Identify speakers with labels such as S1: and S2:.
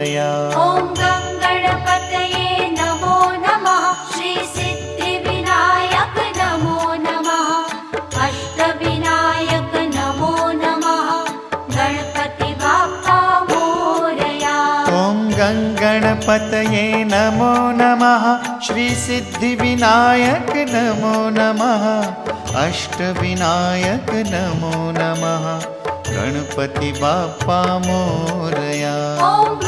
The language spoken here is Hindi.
S1: ॐ गं गणपतये नमो नमः। श्री सिद्धिविनायक नमो नमः। अष्टविनायक नमो नमः। गणपति बाप्पा मोरया।
S2: ॐ गं गणपतये नमो नमः। श्री सिद्धिविनायक नमो नमः। अष्टविनायक नमो नमः। गणपति बाप्पा मोरया।
S1: ॐ